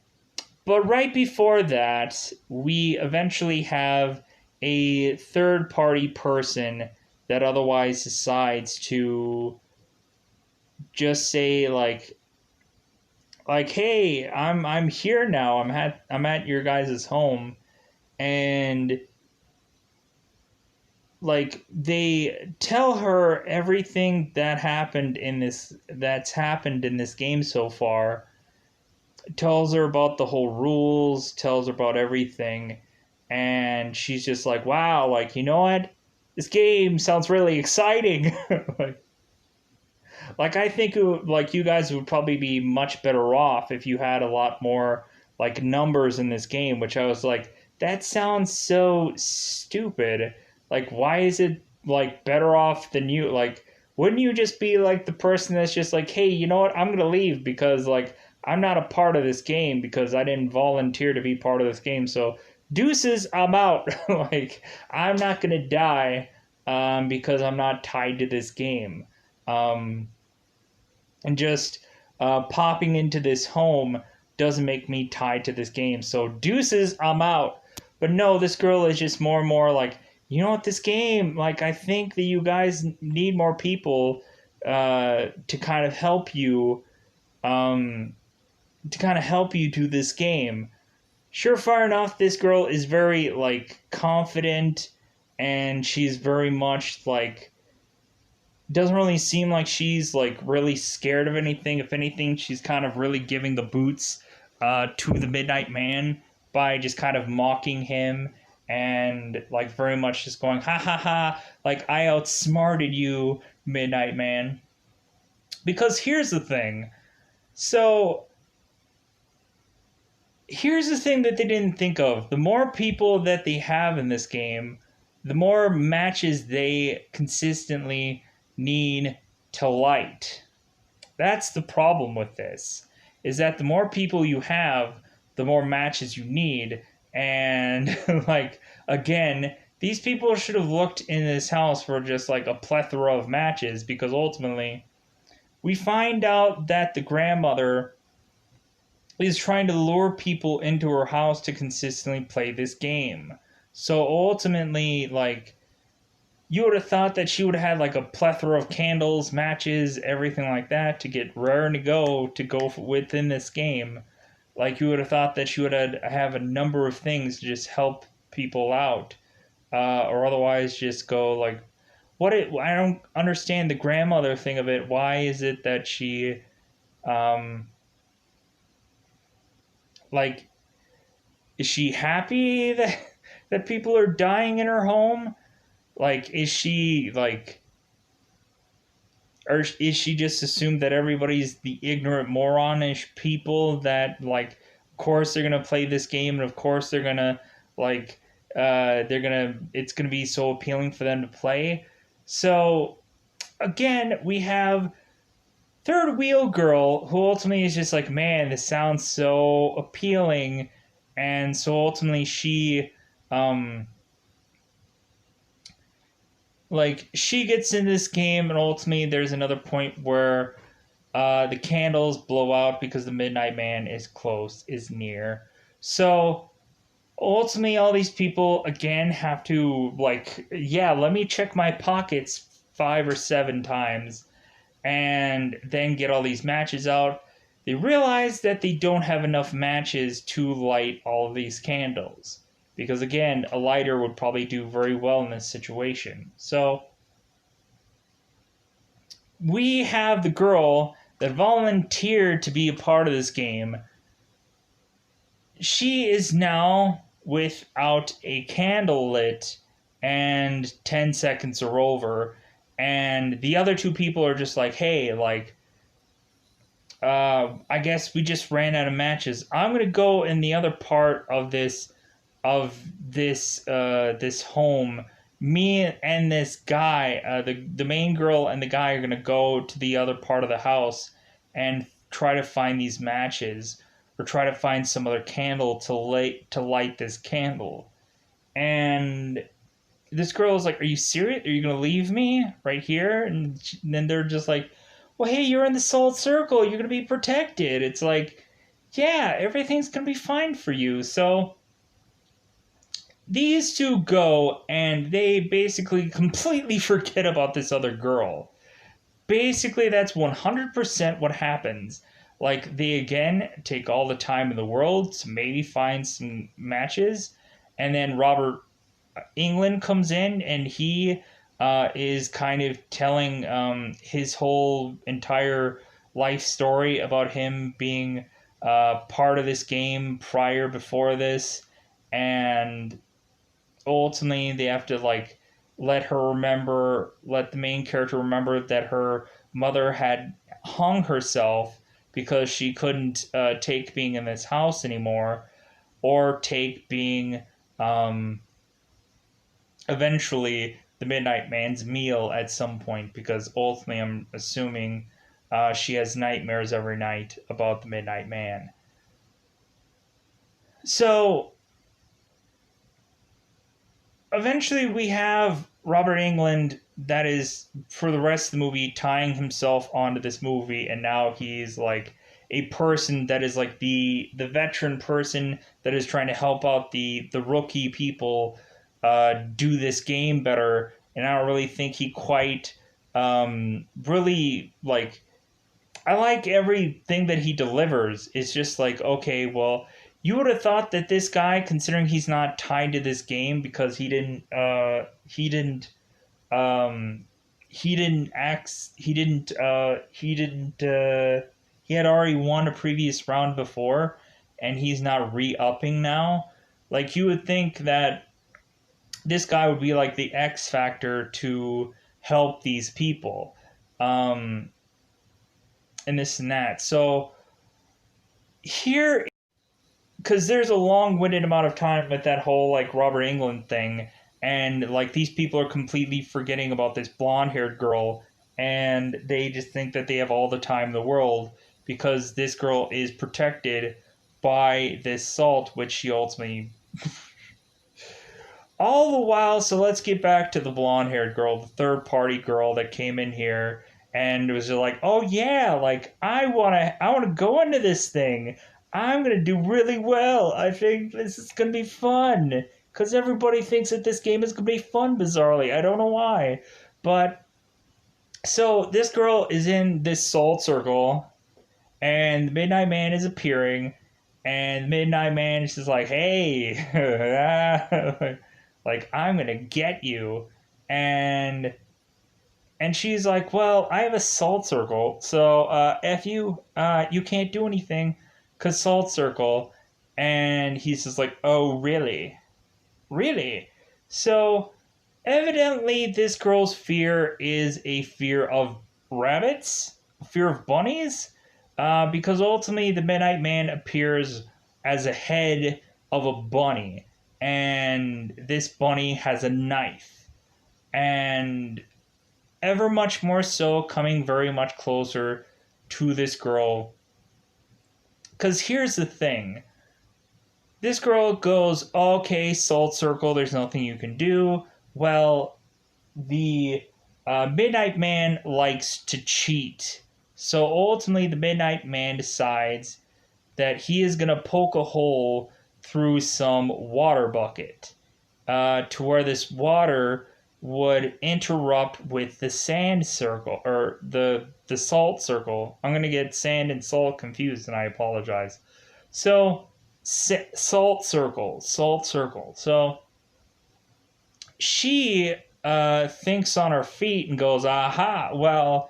but right before that, we eventually have a third party person that otherwise decides to just say hey, I'm here now. I'm at your guys' home, and like they tell her everything that's happened in this game so far. Tells her about the whole rules, tells her about everything, and she's just like, wow, like, you know what? This game sounds really exciting. like I think like you guys would probably be much better off if you had a lot more like numbers in this game, which I was like, that sounds so stupid. Like, why is it like better off than you? Like, wouldn't you just be like the person that's just like, hey, you know what? I'm gonna leave because like I'm not a part of this game because I didn't volunteer to be part of this game. So deuces, I'm out. Like, I'm not gonna die because I'm not tied to this game. Um, and just popping into this home doesn't make me tied to this game. So deuces, I'm out. But no, this girl is just more and more like, you know what, this game, like, I think that you guys need more people to kind of help you, um, do this game. Surefire enough, this girl is very like confident, and she's very much like, doesn't really seem like she's like really scared of anything. If anything, she's kind of really giving the boots to the Midnight Man by just kind of mocking him, and like very much just going, ha ha ha, like, I outsmarted you, Midnight Man. Because here's the thing. So here's the thing that they didn't think of. The more people that they have in this game, the more matches they consistently need to light. That's the problem with this, is that the more people you have, the more matches you need. And like, again, these people should have looked in this house for just like a plethora of matches, because ultimately we find out that the grandmother is trying to lure people into her house to consistently play this game. So ultimately, like, you would have thought that she would have had like a plethora of candles, matches, everything like that to get rare to go within this game. Like, you would have thought that she would have a number of things to just help people out, or otherwise just go like, I don't understand the grandmother thing of it. Why is it that she, um, like, is she happy that people are dying in her home? Like, is she like, or is she just assumed that everybody's the ignorant moronish people that, like, of course they're gonna play this game, and of course they're gonna like it's gonna be so appealing for them to play. So again, we have third wheel girl, who ultimately is just like, man, this sounds so appealing, and so ultimately she um like, she gets in this game, and ultimately there's another point where the candles blow out because the Midnight Man is near. So ultimately, all these people again have to like, yeah, let me check my pockets 5 or 7 times, and then get all these matches out. They realize that they don't have enough matches to light all of these candles. Because again, a lighter would probably do very well in this situation. So we have the girl that volunteered to be a part of this game. She is now without a candle lit, and 10 seconds are over. And the other two people are just like, hey, like, I guess we just ran out of matches. I'm gonna go in the other part of this home. Me and this guy, the main girl and the guy are gonna go to the other part of the house and try to find these matches, or try to find some other candle to light this candle. And this girl is like, "Are you serious? Are you gonna leave me right here?" And then they're just like, "Well, hey, you're in the Salt Circle. You're gonna be protected." It's like, yeah, everything's gonna be fine for you. So these two go and they basically completely forget about this other girl. Basically, that's 100% what happens. Like, they again take all the time in the world to maybe find some matches, and then Robert England comes in and he is kind of telling his whole entire life story about him being part of this game before this, and ultimately they have to like let the main character remember that her mother had hung herself because she couldn't take being in this house anymore, or take being um, eventually the Midnight Man's meal at some point, because ultimately I'm assuming she has nightmares every night about the Midnight Man. So eventually we have Robert England that is for the rest of the movie tying himself onto this movie, and now he's like a person that is like the veteran person that is trying to help out the rookie people do this game better. And I don't really think he quite really like, I like everything that he delivers. It's just like, okay, well, you would have thought that this guy, considering he's not tied to this game because um, he had already won a previous round before, and he's not re-upping now. Like, you would think that this guy would be like the X factor to help these people, um, and this and that. So here, because there's a long-winded amount of time with that whole like Robert England thing, and like these people are completely forgetting about this blonde-haired girl, and they just think that they have all the time in the world because this girl is protected by this salt, which she ultimately. All the while, so let's get back to the blonde-haired girl, the third-party girl that came in here and was just like, "Oh yeah, like I wanna go into this thing. I'm gonna do really well. I think this is gonna be fun." Because everybody thinks that this game is gonna be fun, bizarrely. I don't know why. But so this girl is in this salt circle, and the Midnight Man is appearing, and Midnight Man is just like, "Hey, like I'm gonna get you," and she's like, "Well, I have a salt circle, so f you, you can't do anything, cause salt circle," and he's just like, "Oh, really, really?" So evidently, this girl's fear is a fear of rabbits, a fear of bunnies, because ultimately the Midnight Man appears as a head of a bunny, and this bunny has a knife, and ever much more so coming very much closer to this girl. Because here's the thing, this girl goes, "Okay, Salt Circle, there's nothing you can do." Well, the Midnight Man likes to cheat. So ultimately, the Midnight Man decides that he is going to poke a hole through some water bucket, to where this water would interrupt with the sand circle, or the salt circle. I'm going to get sand and salt confused, and I apologize. So, salt circle, salt circle. So she thinks on her feet and goes, "Aha, well,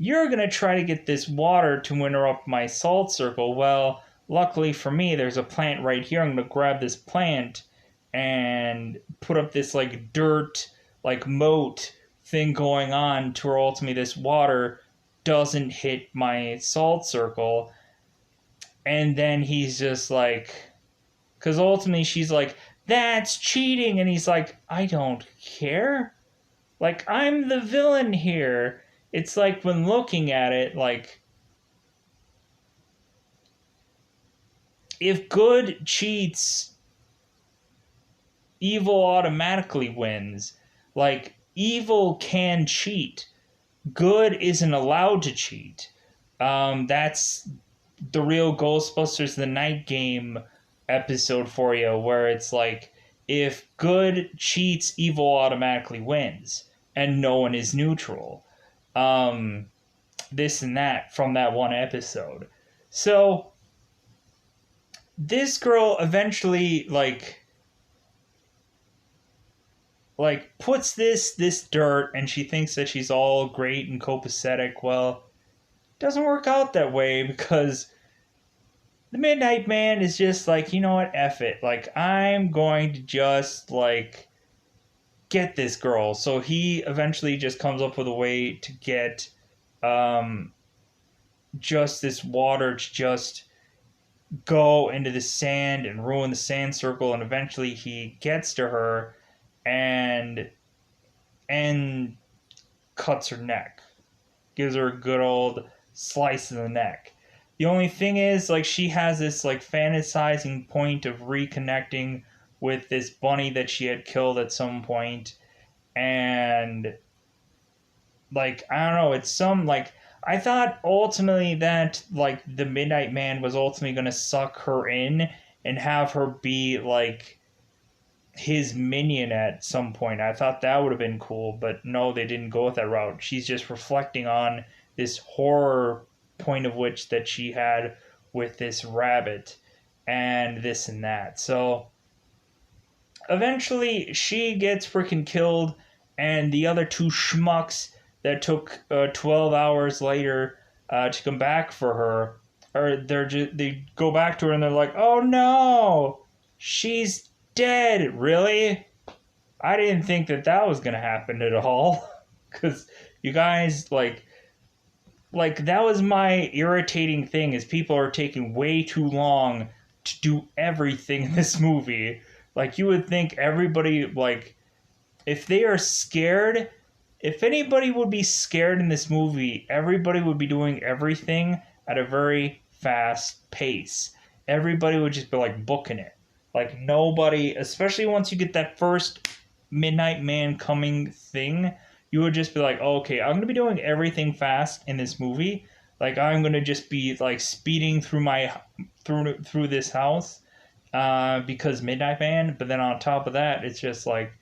you're going to try to get this water to interrupt my salt circle. Well, luckily for me, there's a plant right here. I'm going to grab this plant and put up this like dirt, like moat thing going on to where ultimately this water doesn't hit my salt circle. And then he's just like, because ultimately she's like, that's cheating. And he's like, I don't care. Like, I'm the villain here. It's like when looking at it, like, if good cheats, evil automatically wins. Like, evil can cheat. Good isn't allowed to cheat. That's the real Ghostbusters The Night Game episode for you, where it's like, if good cheats, evil automatically wins, and no one is neutral. This and that from that one episode. So this girl eventually like puts this dirt, and she thinks that she's all great and copacetic. Well, it doesn't work out that way, because the Midnight Man is just like, you know what, F it. Like, I'm going to just like get this girl. So he eventually just comes up with a way to get just this water to just go into the sand and ruin the sand circle, and eventually he gets to her and cuts her neck, gives her a good old slice in the neck. The only thing is, like, she has this like fantasizing point of reconnecting with this bunny that she had killed at some point, and like, I don't know, it's some like, I thought ultimately that like the Midnight Man was ultimately going to suck her in and have her be like his minion at some point. I thought that would have been cool, but no, they didn't go with that route. She's just reflecting on this horror point of which that she had with this rabbit and this and that. So eventually she gets freaking killed, and the other two schmucks that took 12 hours later to come back for her, or they go back to her and they're like, oh no, she's dead. Really? I didn't think that was gonna happen at all. Because you guys, like that was my irritating thing, is people are taking way too long to do everything in this movie. Like, you would think everybody, like, if they are scared, if anybody would be scared in this movie, everybody would be doing everything at a very fast pace. Everybody would just be like booking it. Like, nobody, especially once you get that first Midnight Man coming thing, you would just be like, oh, okay, I'm going to be doing everything fast in this movie. Like, I'm going to just be like speeding through through this house because Midnight Man. But then on top of that, it's just like,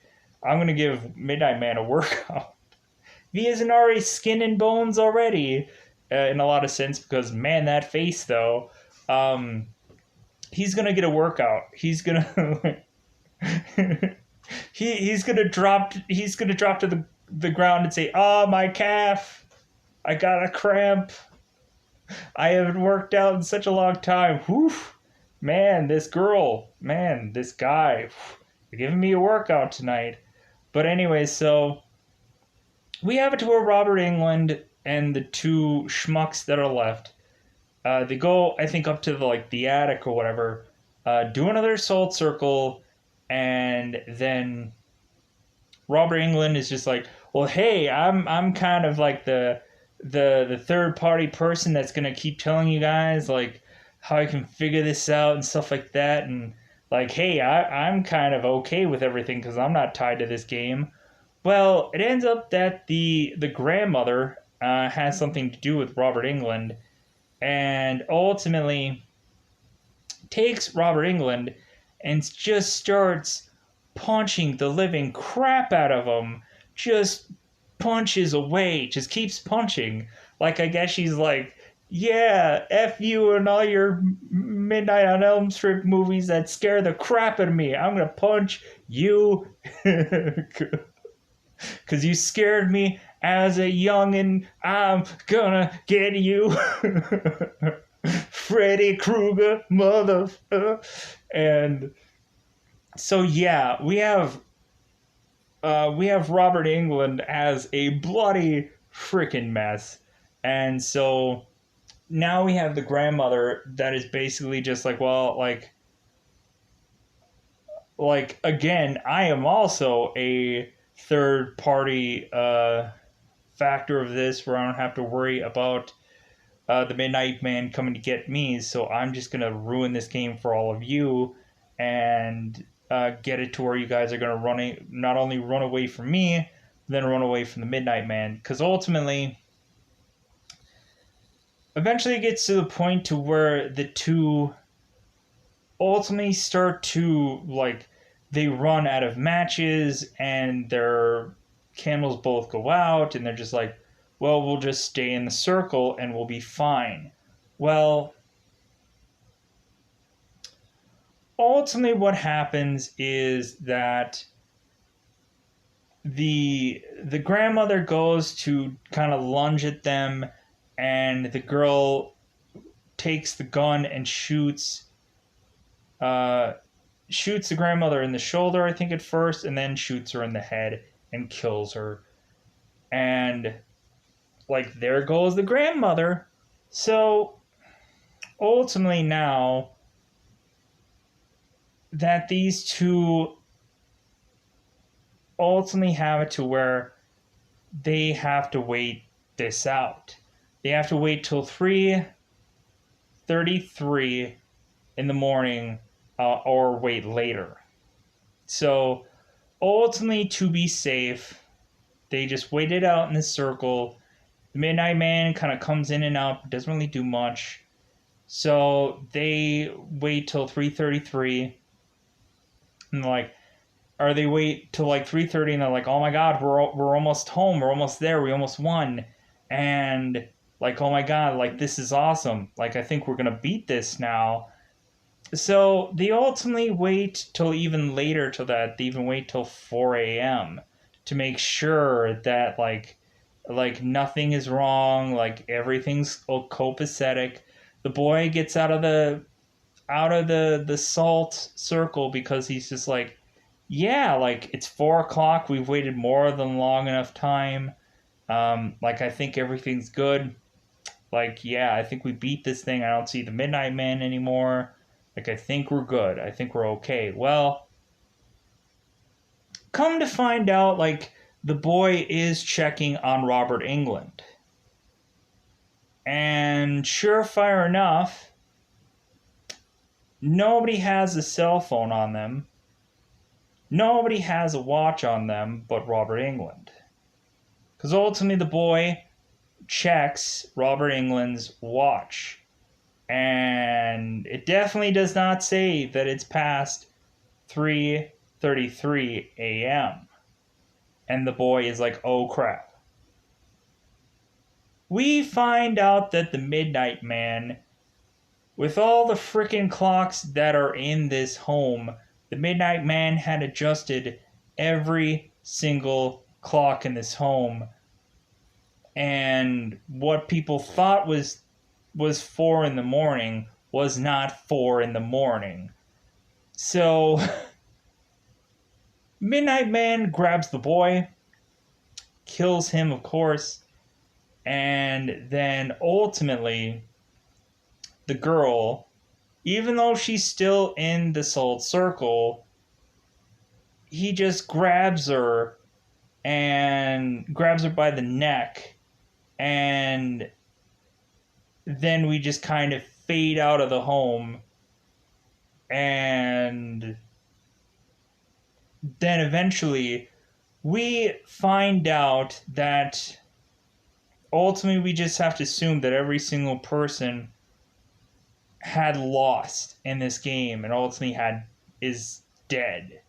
I'm going to give Midnight Man a workout. He isn't already skin and bones already, in a lot of sense, because, man, that face, though, he's going to get a workout. He's going to... he's going to drop to the ground and say, oh, my calf, I got a cramp. I haven't worked out in such a long time. Whew. Man, this girl, man, this guy, they're giving me a workout tonight. But anyway, so we have it to where Robert Englund and the two schmucks that are left, they go, I think, up to the attic or whatever, do another salt circle, and then Robert Englund is just like, well, hey, I'm kind of like the third party person that's gonna keep telling you guys like how I can figure this out and stuff like that, and like, hey, I'm kind of okay with everything because I'm not tied to this game. Well, it ends up that the grandmother has something to do with Robert Englund, and ultimately takes Robert Englund and just starts punching the living crap out of him. Just punches away, just keeps punching. Like, I guess she's like, yeah, F you and all your Midnight on Elm Street movies that scare the crap out of me. I'm gonna punch you because you scared me As a youngin', I'm gonna get you. Freddy Krueger, motherfucker. And so yeah, we have Robert England as a bloody freaking mess. And so now we have the grandmother that is basically just like, well, like again, I am also a third party factor of this where I don't have to worry about the Midnight Man coming to get me. So I'm just gonna ruin this game for all of you and get it to where you guys are gonna not only run away from me, then run away from the Midnight Man. Because ultimately, eventually, it gets to the point to where the two ultimately start to like they run out of matches and their candles both go out and they're just like, well, we'll just stay in the circle and we'll be fine. Well, ultimately what happens is that the grandmother goes to kind of lunge at them and the girl takes the gun and uh, shoots the grandmother in the shoulder, I think, at first, and then shoots her in the head and kills her. And, like, there goes the grandmother. So, ultimately, now that these two ultimately have it to where they have to wait this out. They have to wait till 3:33 in the morning or wait later. So, ultimately, to be safe, they just wait it out in the circle. The Midnight Man kind of comes in and out, doesn't really do much. So they wait till 3:33, and like, or they wait till like 3:30, and they're like, "Oh my God, we're almost home. We're almost there. We almost won." And like, "Oh my God, like this is awesome. Like I think we're gonna beat this now." So they ultimately wait till even later till that. They even wait till 4 a.m. to make sure that like nothing is wrong, like everything's copacetic. The boy gets out of the salt circle because he's just like, yeah, like it's 4 o'clock. We've waited more than long enough time. Like I think everything's good. Like, yeah, I think we beat this thing. I don't see the Midnight Man anymore. Like, I think we're good. I think we're okay. Well, come to find out, like, the boy is checking on Robert England. And surefire enough, nobody has a cell phone on them. Nobody has a watch on them but Robert England. Because ultimately, the boy checks Robert England's watch. And it definitely does not say that it's past 3:33 a.m. And the boy is like, "Oh crap." We find out that the Midnight Man, with all the freaking clocks that are in this home, the Midnight Man had adjusted every single clock in this home. And what people thought was 4 in the morning was not 4 in the morning. So Midnight Man grabs the boy, kills him, of course, and then ultimately the girl, even though she's still in the Salt Circle, he just grabs her by the neck, and then we just kind of fade out of the home, and then eventually we find out that ultimately we just have to assume that every single person had lost in this game and ultimately is dead.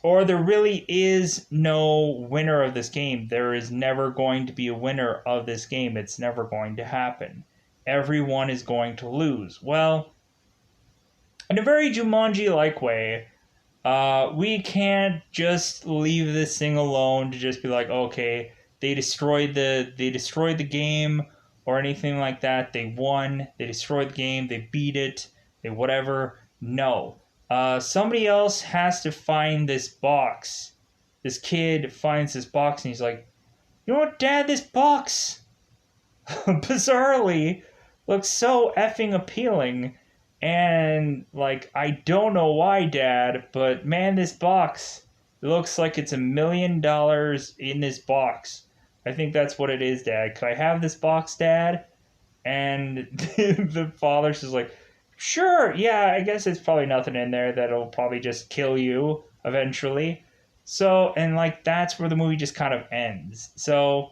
Or there really is no winner of this game. There is never going to be a winner of this game. It's never going to happen. Everyone is going to lose. Well, in a very Jumanji-like way, We can't just leave this thing alone to just be like, okay, they destroyed the game or anything like that. They won. They destroyed the game. They beat it. They whatever. No. Somebody else has to find this box. This kid finds this box and he's like, you know what, Dad? This box bizarrely looks so effing appealing. And, like, I don't know why, Dad, but man, this box, it looks like it's $1 million in this box. I think that's what it is, Dad. Could I have this box, Dad? And the father's just like, sure, yeah, I guess it's probably nothing in there that'll probably just kill you eventually. So, and like, that's where the movie just kind of ends. So,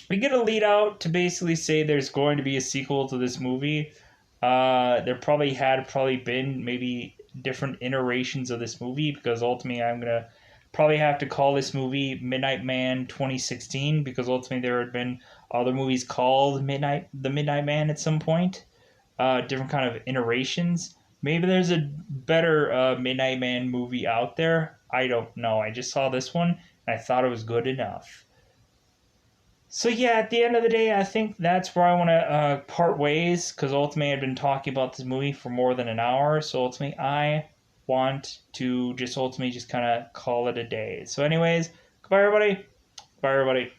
we get a lead out to basically say there's going to be a sequel to this movie. There probably been maybe different iterations of this movie because ultimately I'm gonna probably have to call this movie Midnight Man 2016 because ultimately there had been other movies called the Midnight Man at some point. Different kind of iterations. Maybe there's a better Midnight Man movie out there. I don't know. I just saw this one and I thought it was good enough. So yeah, at the end of the day, I think that's where I want to part ways because ultimately I've been talking about this movie for more than an hour. So ultimately, I want to just ultimately just kind of call it a day. So, anyways, goodbye everybody. Bye everybody.